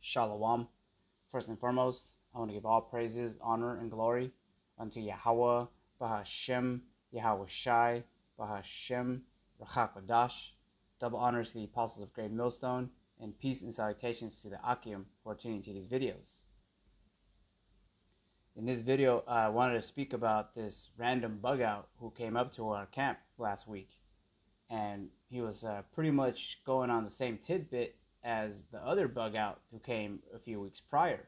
Shalom. First and foremost, I want to give all praises, honor, and glory unto Yahweh, Bahashem, Yahweh Shai, Bahashem, Rachakodash. Double honors to the apostles of Great Millstone, and peace and salutations to the Akim who are tuning to these videos. In this video, I wanted to speak about this random bug out who came up to our camp last week. And he was pretty much going on the same tidbit as the other bug out who came a few weeks prior.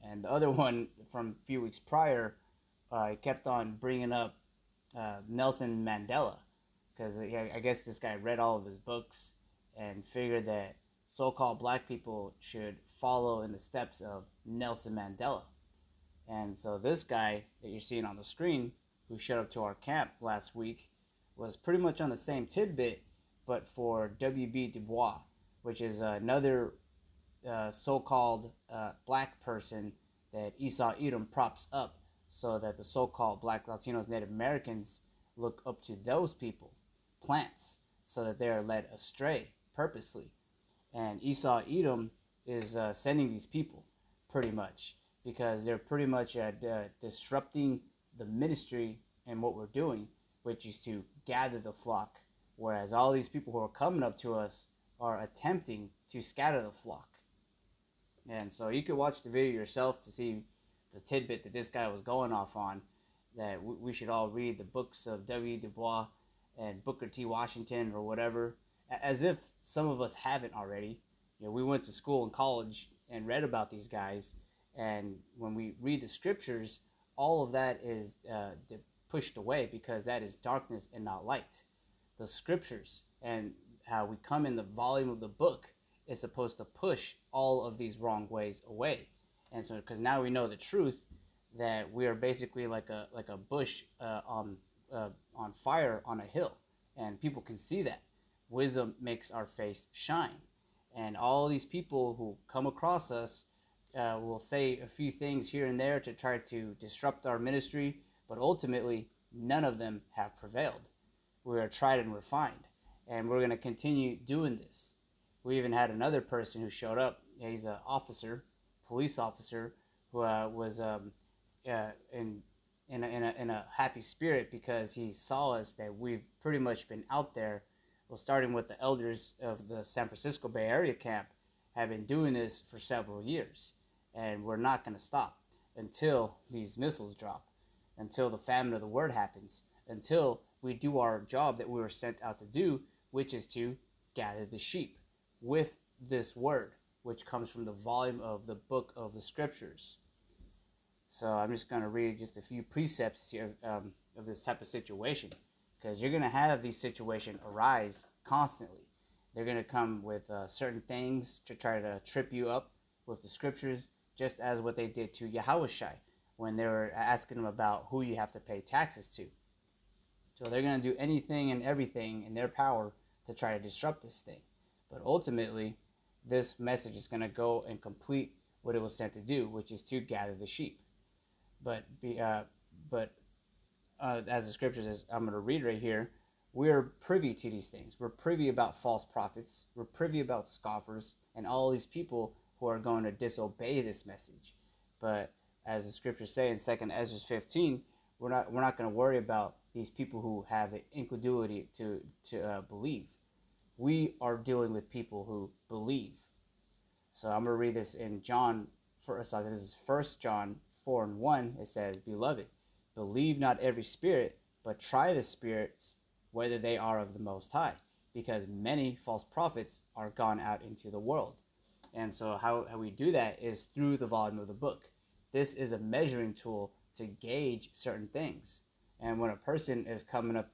And the other one from a few weeks prior, he kept on bringing up Nelson Mandela, because I guess this guy read all of his books and figured that so-called black people should follow in the steps of Nelson Mandela. And so this guy that you're seeing on the screen, who showed up to our camp last week, was pretty much on the same tidbit, but for W.B. Du Bois, which is another so-called black person that Esau Edom props up so that the so-called black Latinos, Native Americans look up to those people, plants, so that they are led astray purposely. And Esau Edom is sending these people pretty much because they're pretty much disrupting the ministry and what we're doing, which is to gather the flock, whereas all these people who are coming up to us are attempting to scatter the flock. And so you could watch the video yourself to see the tidbit that this guy was going off on, that we should all read the books of W. Du Bois and Booker T. Washington or whatever, as if some of us haven't already. You know, we went to school and college and read about these guys, and when we read the scriptures, all of that is pushed away because that is darkness and not light. The scriptures and how we come in the volume of the book is supposed to push all of these wrong ways away. And so, because now we know the truth, that we are basically like a bush on fire on a hill, and people can see that. Wisdom makes our face shine, and all these people who come across us will say a few things here and there to try to disrupt our ministry, but ultimately none of them have prevailed. We are tried and refined, and we're going to continue doing this. We even had another person who showed up. He's an officer, police officer, who was in a happy spirit because he saw us, that we've pretty much been out there. Well, starting with the elders of the San Francisco Bay Area camp, have been doing this for several years, and we're not going to stop until these missiles drop, until the famine of the word happens, until we do our job that we were sent out to do, which is to gather the sheep with this word, which comes from the volume of the book of the scriptures. So I'm just going to read just a few precepts here of this type of situation, because you're going to have these situations arise constantly. They're going to come with certain things to try to trip you up with the scriptures, just as what they did to Yahweh Shai when they were asking him about who you have to pay taxes to. So they're going to do anything and everything in their power to try to disrupt this thing. But ultimately, this message is going to go and complete what it was sent to do, which is to gather the sheep. But as the scripture says, I'm going to read right here, we're privy to these things. We're privy about false prophets. We're privy about scoffers and all these people who are going to disobey this message. But as the scriptures say in 2 Ezra 15, we're not going to worry about these people who have the incredulity to believe. We are dealing with people who believe. So I'm going to read this in John. This is 1 John 4:1. It says, "Beloved, believe not every spirit, but try the spirits whether they are of the Most High, because many false prophets are gone out into the world." And so how we do that is through the volume of the book. This is a measuring tool to gauge certain things. And when a person is coming up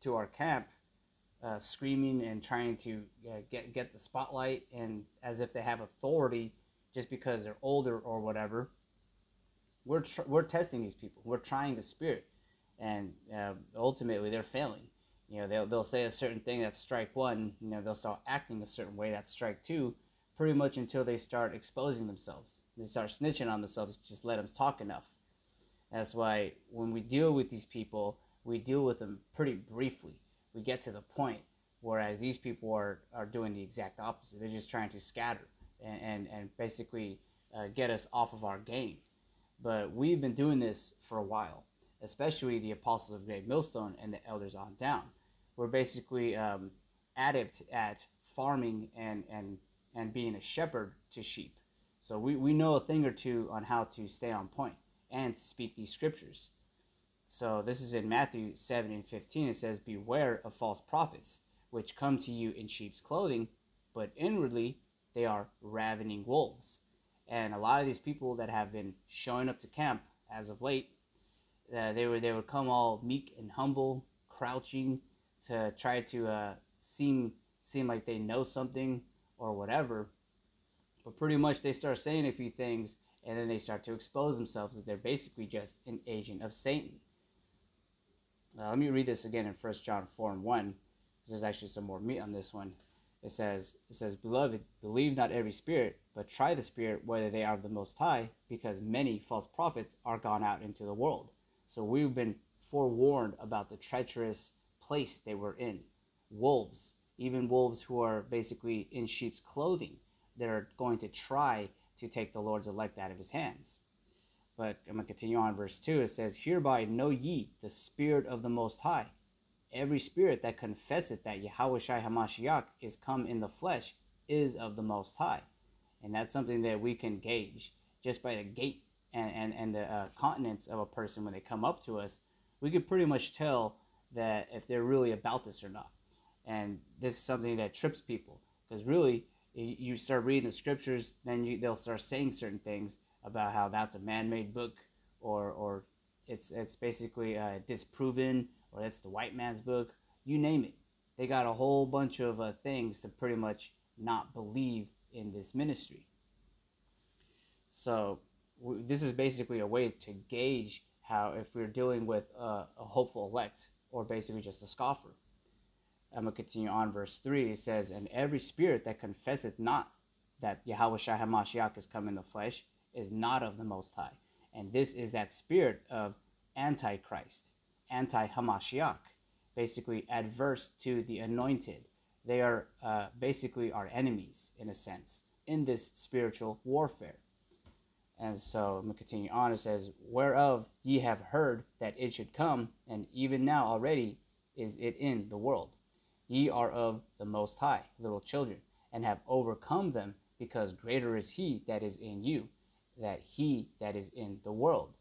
to our camp screaming and trying to get the spotlight, and as if they have authority just because they're older or whatever, we're testing these people. We're trying the spirit, and ultimately they're failing. You know, they'll say a certain thing, that's strike one. You know, they'll start acting a certain way, that's strike two, pretty much until they start exposing themselves. They start snitching on themselves. Just let them talk enough. That's why when we deal with these people, we deal with them pretty briefly. We get to the point, whereas these people are doing the exact opposite. They're just trying to scatter. and basically get us off of our game. But we've been doing this for a while, especially the apostles of Great Millstone and the elders on down. We're basically adept at farming and being a shepherd to sheep. So we know a thing or two on how to stay on point and to speak these scriptures. So this is in Matthew 7:15. It says, "Beware of false prophets, which come to you in sheep's clothing, but inwardly they are ravening wolves." And a lot of these people that have been showing up to camp as of late, they would come all meek and humble, crouching to try to seem like they know something or whatever. But pretty much they start saying a few things, and then they start to expose themselves that they're basically just an agent of Satan. Let me read this again in 1 John 4:1. There's actually some more meat on this one. It says, "Beloved, believe not every spirit, but try the spirit whether they are of the Most High, because many false prophets are gone out into the world." So we've been forewarned about the treacherous place they were in. Wolves, even wolves who are basically in sheep's clothing, they're going to try to take the Lord's elect out of his hands. But I'm going to continue on verse 2. It says, "Hereby know ye the Spirit of the Most High. Every spirit that confesseth that Yahushua HaMashiach is come in the flesh is of the Most High." And that's something that we can gauge just by the gait and the countenance of a person when they come up to us. We can pretty much tell that if they're really about this or not. And this is something that trips people, because really, you start reading the scriptures, then they'll start saying certain things about how that's a man-made book, or it's basically disproven, or that's the white man's book. You name it. They got a whole bunch of things to pretty much not believe in this ministry. So this is basically a way to gauge how if we're dealing with a hopeful elect or basically just a scoffer. I'm going to continue on verse 3. It says, "And every spirit that confesseth not that Yahushua HaMashiach is come in the flesh is not of the Most High." And this is that spirit of Antichrist, anti-Hamashiach, basically adverse to the anointed. They are basically our enemies, in a sense, in this spiritual warfare. And so I'm going to continue on. It says, "Whereof ye have heard that it should come, and even now already is it in the world. Ye are of the Most High, little children, and have overcome them, because greater is he that is in you that he that is in the world."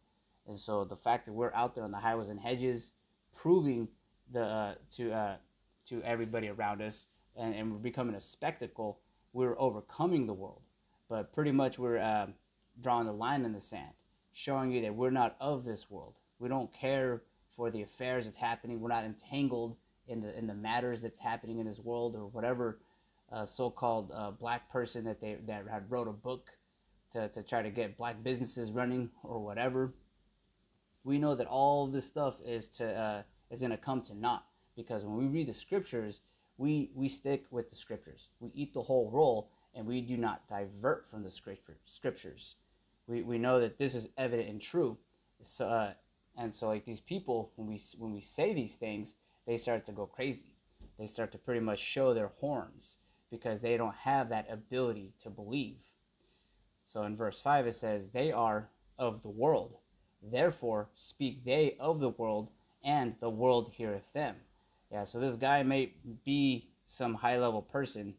And so the fact that we're out there on the highways and hedges, proving to everybody around us, and we're becoming a spectacle, we're overcoming the world. But pretty much we're drawing the line in the sand, showing you that we're not of this world. We don't care for the affairs that's happening. We're not entangled in the matters that's happening in this world, or whatever so-called black person that had wrote a book to try to get black businesses running or whatever. We know that all of this stuff is going to come to naught, because when we read the scriptures, we stick with the scriptures. We eat the whole roll, and we do not divert from the scriptures. We know that this is evident and true. So and so, like, these people, when we say these things, they start to go crazy. They start to pretty much show their horns, because they don't have that ability to believe. So in verse 5 it says, "They are of the world, therefore speak they of the world, and the world heareth them." Yeah, so this guy may be some high-level person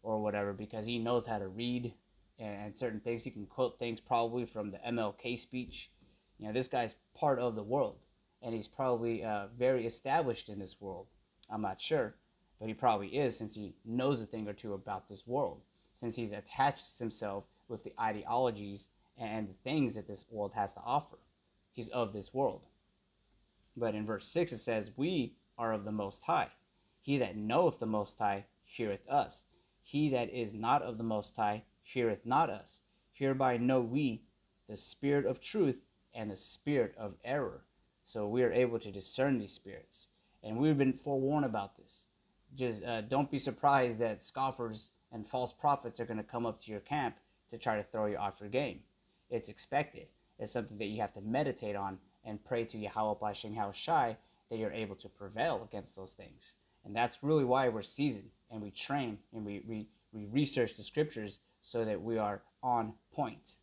or whatever, because he knows how to read and certain things. He can quote things probably from the MLK speech. You know, this guy's part of the world, and he's probably very established in this world. I'm not sure, but he probably is, since he knows a thing or two about this world, since he's attached himself with the ideologies and the things that this world has to offer. He's of this world. But in verse 6 it says, "We are of the Most High. He that knoweth the Most High heareth us. He that is not of the Most High heareth not us. Hereby know we the spirit of truth and the spirit of error." So we are able to discern these spirits. And we've been forewarned about this. Just don't be surprised that scoffers and false prophets are going to come up to your camp to try to throw you off your game. It's expected. It's something that you have to meditate on and pray to Yahweh B'Shem Yahushai that you're able to prevail against those things. And that's really why we're seasoned, and we train, and we research the scriptures, so that we are on point.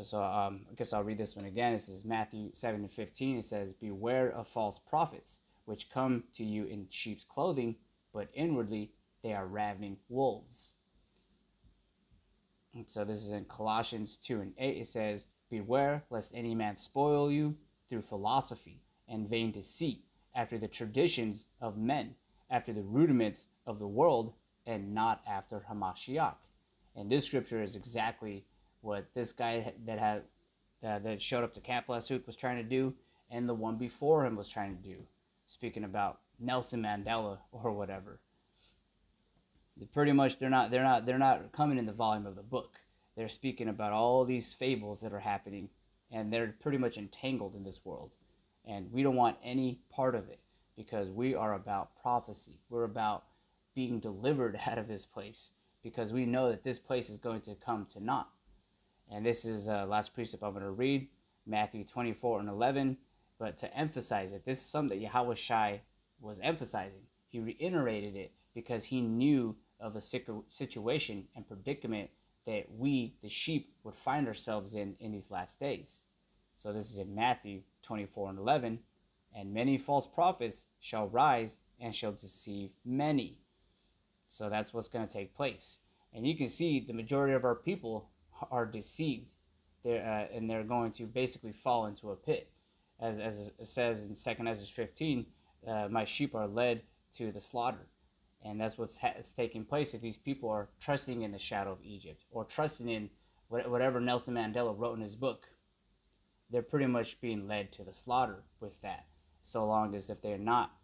So I guess I'll read this one again. This is Matthew 7:15. It says, "Beware of false prophets, which come to you in sheep's clothing, but inwardly they are ravening wolves." And so this is in Colossians 2:8. It says, "Beware lest any man spoil you through philosophy and vain deceit, after the traditions of men, after the rudiments of the world, and not after Hamashiach." And this scripture is exactly what this guy that showed up to camp last week was trying to do, and the one before him was trying to do. Speaking about Nelson Mandela or whatever. Pretty much, they're not coming in the volume of the book. They're speaking about all these fables that are happening, and they're pretty much entangled in this world. And we don't want any part of it, because we are about prophecy. We're about being delivered out of this place, because we know that this place is going to come to naught. And this is last precept I'm going to read, Matthew 24:11. But to emphasize it, this is something that Yahweh Shai was emphasizing. He reiterated it because he knew of the situation and predicament that we, the sheep, would find ourselves in these last days. So this is in Matthew 24:11. "And many false prophets shall rise and shall deceive many." So that's what's going to take place. And you can see the majority of our people are deceived. And they're going to basically fall into a pit. As it says in 2 Ezra 15, "My sheep are led to the slaughter." And that's what's taking place if these people are trusting in the shadow of Egypt, or trusting in whatever Nelson Mandela wrote in his book. They're pretty much being led to the slaughter with that, so long as if they're not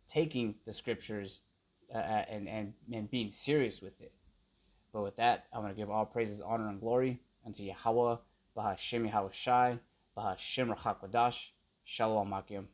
taking the scriptures and being serious with it. But with that, I'm going to give all praises, honor, and glory unto Yahweh, Bahashem Yahweh Shai, Bahashem Rachak Wadash, Shalom Akim.